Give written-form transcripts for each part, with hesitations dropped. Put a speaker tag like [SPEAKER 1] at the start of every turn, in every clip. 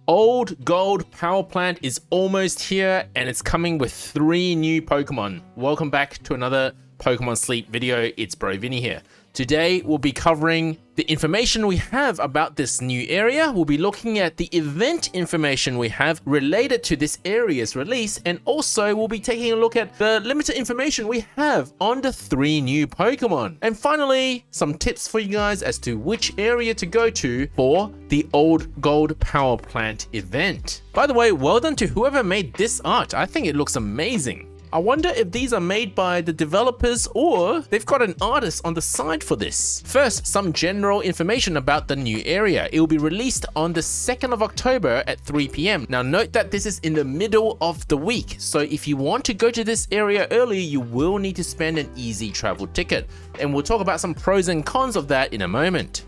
[SPEAKER 1] old gold power plant is almost here, and it's coming with 3 new Pokemon. Welcome back to another Pokemon Sleep video. It's Bro Vinny here. Today we'll be covering the information we have about this new area. We'll be looking at the event information we have related to this area's release, and also we'll be taking a look at the limited information we have on the 3 new Pokemon. And finally, some tips for you guys as to which area to go to for the old gold power plant event. By the way, well done to whoever made this art. I think it looks amazing. I wonder if these are made by the developers or they've got an artist on the side for this. First, some general information about the new area. It will be released on the 2nd of October at 3 PM. Now note that this is in the middle of the week, so if you want to go to this area early, you will need to spend an easy travel ticket. And we'll talk about some pros and cons of that in a moment.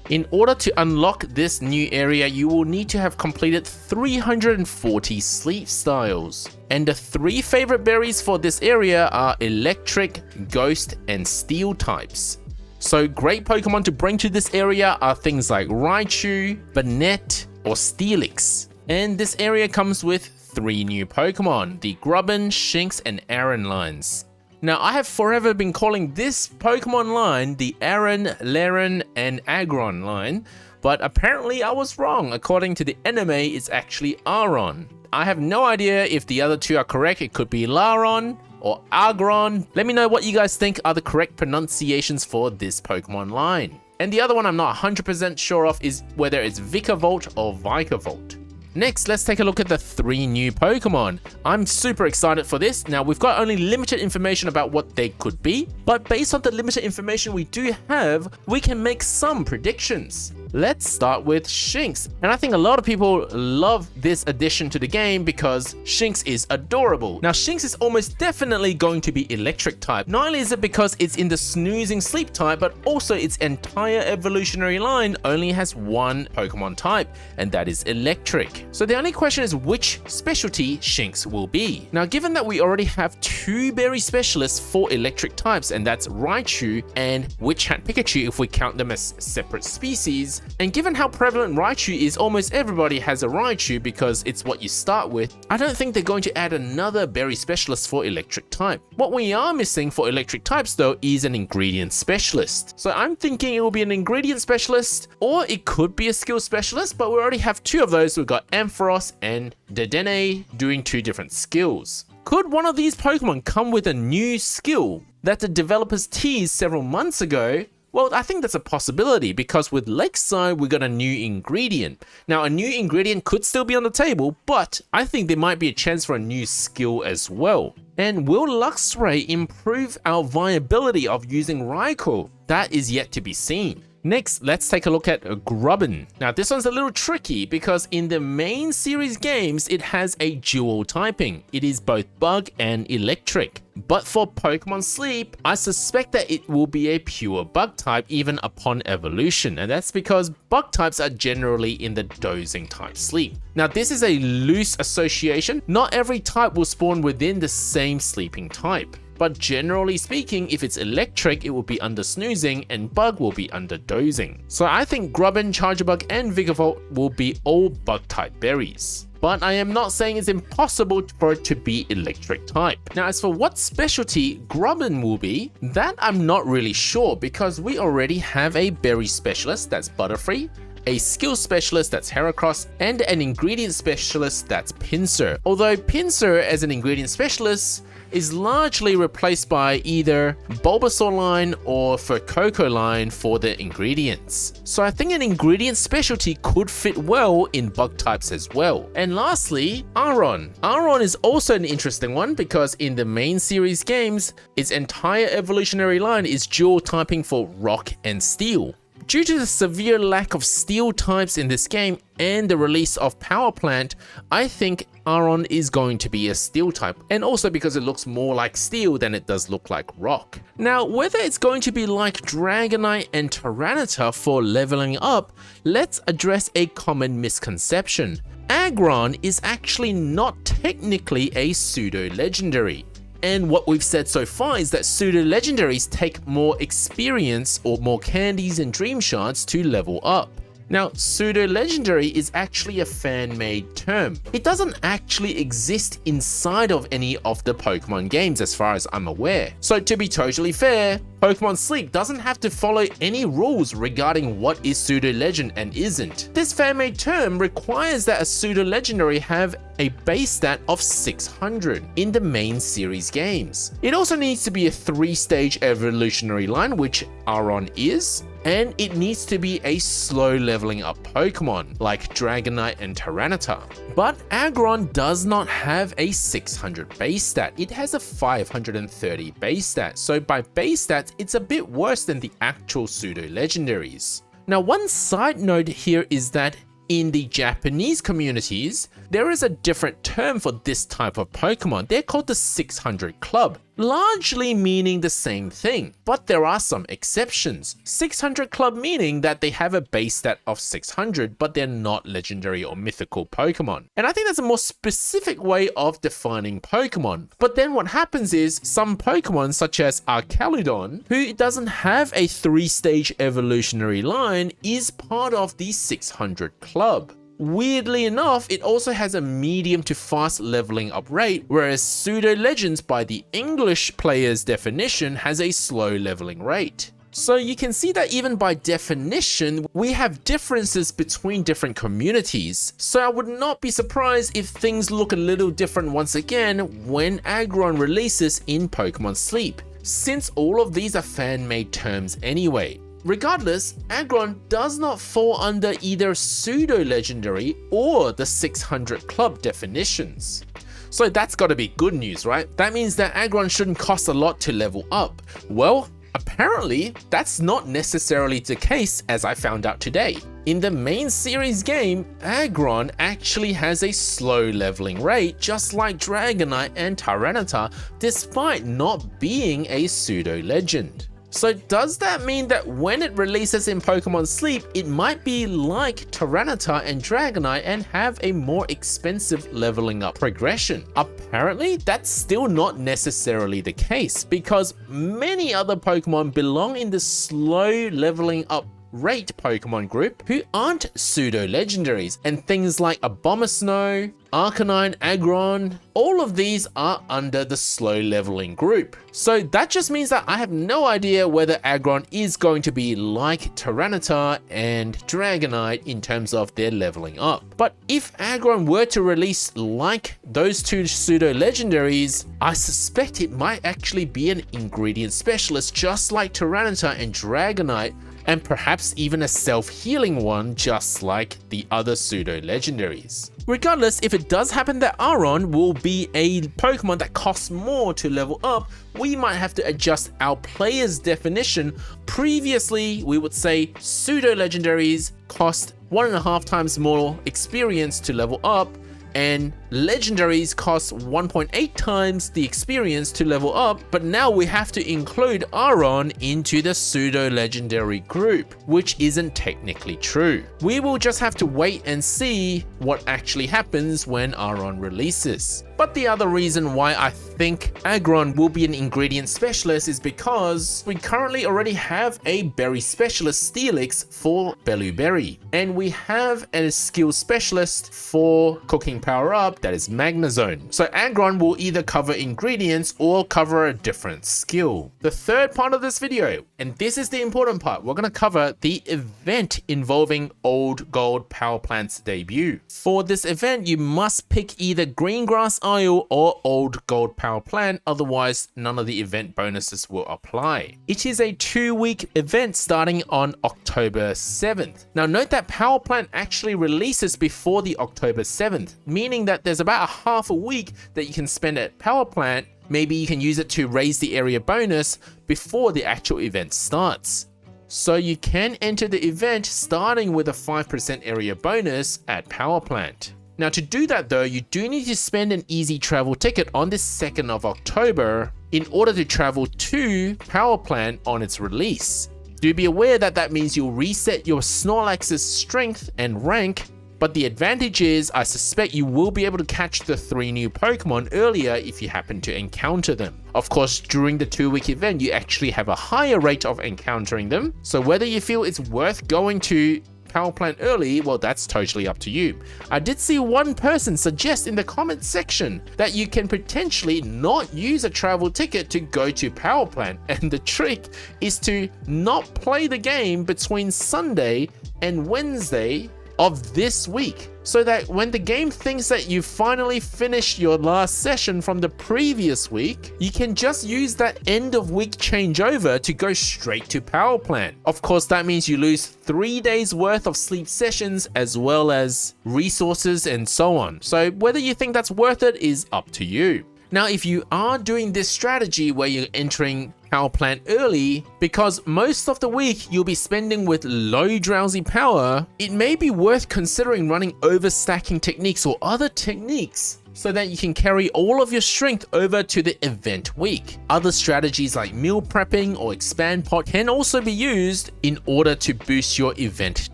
[SPEAKER 1] In order to unlock this new area, you will need to have completed 340 sleep styles. And the 3 favorite berries for this area are electric, ghost, and steel types. So great Pokemon to bring to this area are things like Raichu, Banette, or Steelix. And this area comes with 3 new Pokemon, the Grubbin, Shinx, and Aron lines. Now, I have forever been calling this Pokemon line the Aron, Laren, and Aron line, but apparently I was wrong. According to the anime, it's actually Aron. I have no idea if the other 2 are correct. It could be Laron or Agron. Let me know what you guys think are the correct pronunciations for this Pokemon line. And the other one I'm not 100% sure of is whether it's Vikavolt or Vikavolt. Next, let's take a look at the 3 new Pokemon. I'm super excited for this. Now, we've got only limited information about what they could be, but based on the limited information we do have, we can make some predictions. Let's start with Shinx, and I think a lot of people love this addition to the game because Shinx is adorable. Now, Shinx is almost definitely going to be electric type. Not only is it because it's in the snoozing sleep type, but also its entire evolutionary line only has 1 Pokemon type, and that is electric. So the only question is which specialty Shinx will be. Now, given that we already have 2 berry specialists for electric types, and that's Raichu and Witch Hat Pikachu if we count them as separate species, and given how prevalent Raichu is, almost everybody has a Raichu because it's what you start with, I don't think they're going to add another berry specialist for electric type. What we are missing for electric types though is an ingredient specialist. So I'm thinking it will be an ingredient specialist, or it could be a skill specialist, but we already have 2 of those. We've got Ampharos and Dedenne doing 2 different skills. Could one of these Pokemon come with a new skill that the developers teased several months ago? Well, I think that's a possibility because with Lakeside, we got a new ingredient. Now, a new ingredient could still be on the table, but I think there might be a chance for a new skill as well. And will Luxray improve our viability of using Raikou? That is yet to be seen. Next, let's take a look at Grubbin. Now, this one's a little tricky because in the main series games, it has a dual typing. It is both bug and electric. But for Pokemon Sleep, I suspect that it will be a pure bug type even upon evolution. And that's because bug types are generally in the dozing type sleep. Now, this is a loose association. Not every type will spawn within the same sleeping type. But generally speaking, if it's electric, it will be under snoozing and bug will be under dozing. So I think Grubbin, Charjabug, and Vikavolt will be all bug type berries. But I am not saying it's impossible for it to be electric type. Now, as for what specialty Grubbin will be, that I'm not really sure because we already have a berry specialist that's Butterfree, a skill specialist that's Heracross, and an ingredient specialist that's Pinsir. Although Pinsir as an ingredient specialist is largely replaced by either Bulbasaur line or Fuecoco line for the ingredients. So I think an ingredient specialty could fit well in bug types as well. And lastly, Aron. Aron is also an interesting one because in the main series games, its entire evolutionary line is dual typing for rock and steel. Due to the severe lack of steel types in this game and the release of Power Plant, I think Aron is going to be a steel type, and also because it looks more like steel than it does look like rock. Now, whether it's going to be like Dragonite and Tyranitar for leveling up, let's address a common misconception. Aggron is actually not technically a pseudo-legendary. And what we've said so far is that pseudo-legendaries take more experience or more candies and dream shards to level up. Now, pseudo-legendary is actually a fan-made term. It doesn't actually exist inside of any of the Pokemon games as far as I'm aware. So to be totally fair, Pokemon Sleep doesn't have to follow any rules regarding what is pseudo-legend and isn't. This fan-made term requires that a pseudo-legendary have a base stat of 600 in the main series games. It also needs to be a 3-stage evolutionary line, which Aron is, and it needs to be a slow leveling up Pokemon like Dragonite and Tyranitar. But Aron does not have a 600 base stat, it has a 530 base stat, so by base stats it's a bit worse than the actual pseudo-legendaries. Now, one side note here is that in the Japanese communities, there is a different term for this type of Pokemon. They're called the 600 Club, largely meaning the same thing, but there are some exceptions. 600 Club meaning that they have a base stat of 600, but they're not legendary or mythical Pokemon. And I think that's a more specific way of defining Pokemon. But then what happens is some Pokemon such as Archaludon, who doesn't have a 3-stage evolutionary line, is part of the 600 Club. Weirdly enough, it also has a medium to fast leveling up rate, whereas pseudo-legends by the English player's definition has a slow leveling rate. So you can see that even by definition, we have differences between different communities. So I would not be surprised if things look a little different once again when Aron releases in Pokemon Sleep, since all of these are fan-made terms anyway. Regardless, Aron does not fall under either pseudo-legendary or the 600 Club definitions. So that's gotta be good news, right? That means that Aron shouldn't cost a lot to level up. Well, apparently that's not necessarily the case, as I found out today. In the main series game, Aron actually has a slow leveling rate just like Dragonite and Tyranitar, despite not being a pseudo-legend. So does that mean that when it releases in Pokemon Sleep, it might be like Tyranitar and Dragonite and have a more expensive leveling up progression? Apparently, that's still not necessarily the case, because many other Pokemon belong in the slow leveling up rate Pokemon group who aren't pseudo-legendaries, and things like Abomasnow, Arcanine, Aron, all of these are under the slow leveling group. So that just means that I have no idea whether Aron is going to be like Tyranitar and Dragonite in terms of their leveling up. But if Aron were to release like those two pseudo-legendaries, I suspect it might actually be an ingredient specialist just like Tyranitar and Dragonite, and perhaps even a self-healing one just like the other pseudo-legendaries. Regardless, if it does happen that Aron will be a Pokemon that costs more to level up, we might have to adjust our player's definition. Previously, we would say pseudo-legendaries cost 1.5 times more experience to level up, and legendaries cost 1.8 times the experience to level up, but now we have to include Aron into the pseudo-legendary group, which isn't technically true. We will just have to wait and see what actually happens when Aron releases. But the other reason why I think Aron will be an ingredient specialist is because we currently already have a berry specialist Steelix for Beluberry, and we have a skill specialist for cooking power up that is Magnezone. So Aron will either cover ingredients or cover a different skill. The third part of this video, and this is the important part, we're going to cover the event involving Old Gold Power Plant's debut. For this event, you must pick either Green Grass Isle or Old Gold Power Plant, otherwise none of the event bonuses will apply. It is a 2-week event starting on October 7th. Now note that Power Plant actually releases before the October 7th, meaning that there's about a half a week that you can spend at Power Plant. Maybe you can use it to raise the area bonus before the actual event starts. So you can enter the event starting with a 5% area bonus at Power Plant. Now to do that though, you do need to spend an easy travel ticket on the 2nd of October in order to travel to Power Plant on its release. Do be aware that that means you'll reset your Snorlax's strength and rank, but the advantage is I suspect you will be able to catch the 3 new Pokemon earlier if you happen to encounter them. Of course, during the 2-week event, you actually have a higher rate of encountering them, so whether you feel it's worth going to Power Plant early, well, that's totally up to you. I did see one person suggest in the comment section that you can potentially not use a travel ticket to go to Power Plant, and the trick is to not play the game between Sunday and Wednesday of this week, so that when the game thinks that you finally finished your last session from the previous week, you can just use that end of week changeover to go straight to Power Plant. Of course, that means you lose 3 days worth of sleep sessions as well as resources and so on. So whether you think that's worth it is up to you. Now, if you are doing this strategy where you're entering Power Plant early, because most of the week you'll be spending with low drowsy power, it may be worth considering running overstacking techniques or other techniques so that you can carry all of your strength over to the event week. Other strategies like meal prepping or expand pot can also be used in order to boost your event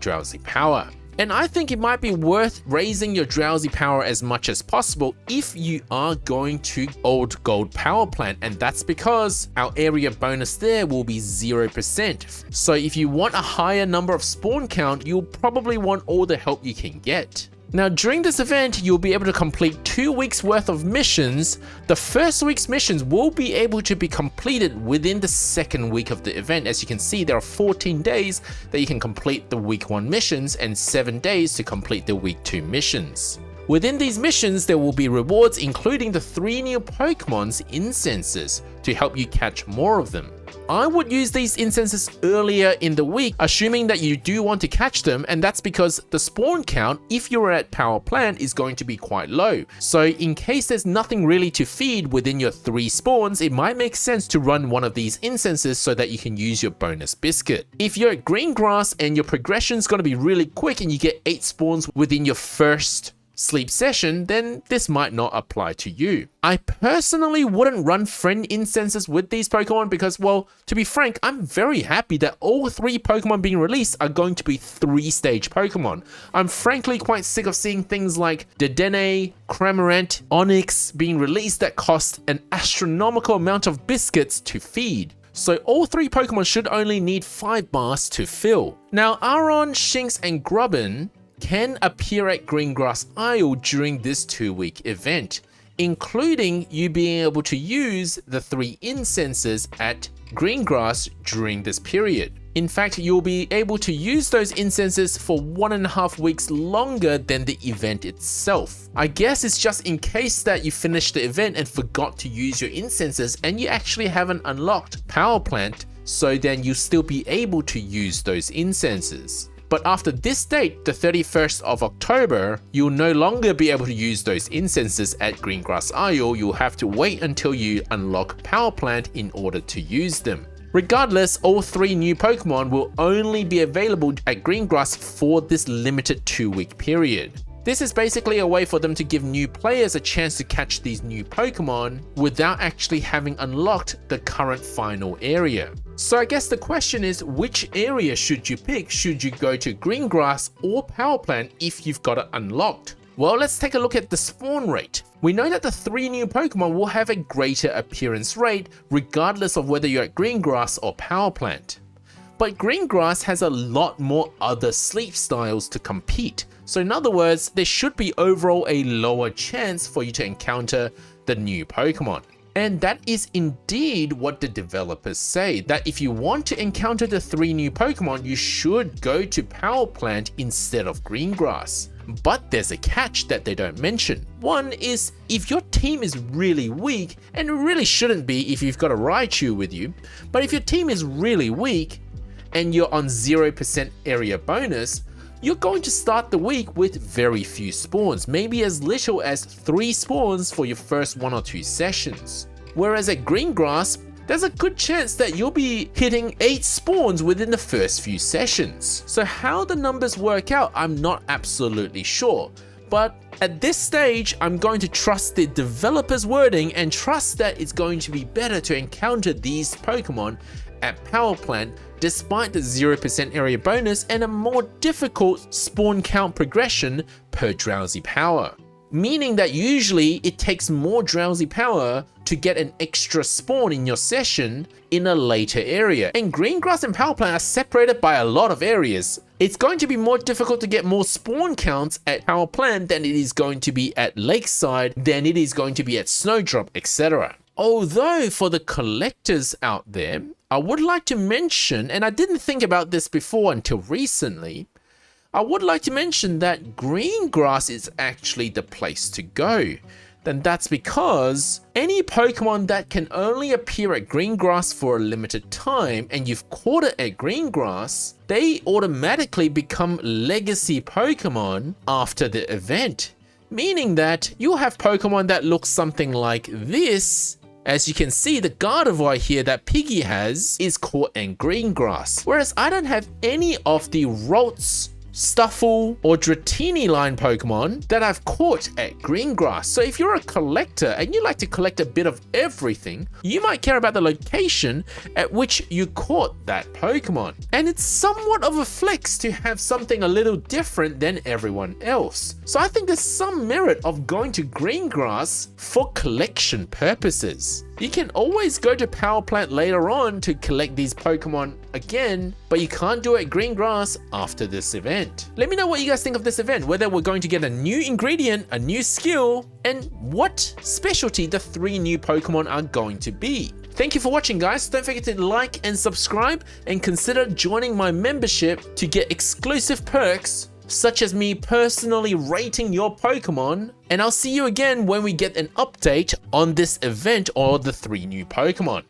[SPEAKER 1] drowsy power. And I think it might be worth raising your drowsy power as much as possible if you are going to Old Gold Power Plant, and that's because our area bonus there will be 0%. So if you want a higher number of spawn count, you'll probably want all the help you can get. Now, during this event, you'll be able to complete 2 weeks worth of missions. The first week's missions will be able to be completed within the second week of the event. As you can see, there are 14 days that you can complete the week 1 missions and 7 days to complete the week 2 missions. Within these missions, there will be rewards, including the 3 new Pokemon's incenses to help you catch more of them. I would use these incenses earlier in the week, assuming that you do want to catch them, and that's because the spawn count, if you're at Power Plant, is going to be quite low. So in case there's nothing really to feed within your 3 spawns, it might make sense to run one of these incenses so that you can use your bonus biscuit. If you're at Green Grass and your progression's going to be really quick and you get 8 spawns within your first sleep session, then this might not apply to you. I personally wouldn't run friend incenses with these Pokemon because, well, to be frank, I'm very happy that all 3 Pokemon being released are going to be 3-stage Pokemon. I'm frankly quite sick of seeing things like Dedenne, Cramorant, Onyx being released that cost an astronomical amount of biscuits to feed. So all 3 Pokemon should only need 5 bars to fill. Now, Aron, Shinx, and Grubbin can appear at Greengrass Isle during this 2-week event, including you being able to use the 3 incenses at Greengrass during this period. In fact, you'll be able to use those incenses for 1.5 weeks longer than the event itself. I guess it's just in case that you finished the event and forgot to use your incenses and you actually haven't unlocked Power Plant, so then you'll still be able to use those incenses. But after this date, the 31st of October, you'll no longer be able to use those incenses at Greengrass Isle. You'll have to wait until you unlock Power Plant in order to use them. Regardless, all 3 new Pokemon will only be available at Greengrass for this limited 2-week period. This is basically a way for them to give new players a chance to catch these new Pokemon without actually having unlocked the current final area. So I guess the question is, which area should you pick? Should you go to Greengrass or Power Plant if you've got it unlocked? Well, let's take a look at the spawn rate. We know that the 3 new Pokemon will have a greater appearance rate regardless of whether you're at Greengrass or Power Plant. But Greengrass has a lot more other sleep styles to compete. So in other words, there should be overall a lower chance for you to encounter the new Pokemon. And that is indeed what the developers say, that if you want to encounter the 3 new Pokemon, you should go to Power Plant instead of Greengrass. But there's a catch that they don't mention. One is, if your team is really weak, and it really shouldn't be if you've got a Raichu with you, but if your team is really weak and you're on 0% area bonus, you're going to start the week with very few spawns, maybe as little as 3 spawns for your first 1 or 2 sessions. Whereas at Greengrass, there's a good chance that you'll be hitting 8 spawns within the first few sessions. So how the numbers work out, I'm not absolutely sure. But at this stage, I'm going to trust the developer's wording and trust that it's going to be better to encounter these Pokemon at Power Plant despite the 0% area bonus and a more difficult spawn count progression per drowsy power. Meaning that usually it takes more drowsy power to get an extra spawn in your session in a later area. And green grass and power plant are separated by a lot of areas. It's going to be more difficult to get more spawn counts at power plant than it is going to be at lakeside, than it is going to be at snowdrop, etc. Although for the collectors out there, I would like to mention, and I didn't think about this before until recently, I would like to mention that green grass is actually the place to go. Then that's because any Pokemon that can only appear at green grass for a limited time and you've caught it at green grass, they automatically become legacy Pokemon after the event. Meaning that you'll have Pokemon that look something like this. As you can see, the Gardevoir here that Piggy has is caught in green grass. Whereas I don't have any of the Ralts, Stuffle, or Dratini line Pokemon that I've caught at green grass. So if you're a collector and you like to collect a bit of everything, you might care about the location at which you caught that Pokemon. And it's somewhat of a flex to have something a little different than everyone else. So I think there's some merit of going to green grass for collection purposes. You can always go to power plant later on to collect these Pokemon again, but you can't do it at green grass after this event. Let me know what you guys think of this event, whether we're going to get a new ingredient, a new skill, and what specialty the 3 new Pokemon are going to be. Thank you for watching, guys. Don't forget to like and subscribe, and consider joining my membership to get exclusive perks such as me personally rating your Pokemon, and I'll see you again when we get an update on this event or the 3 new Pokemon.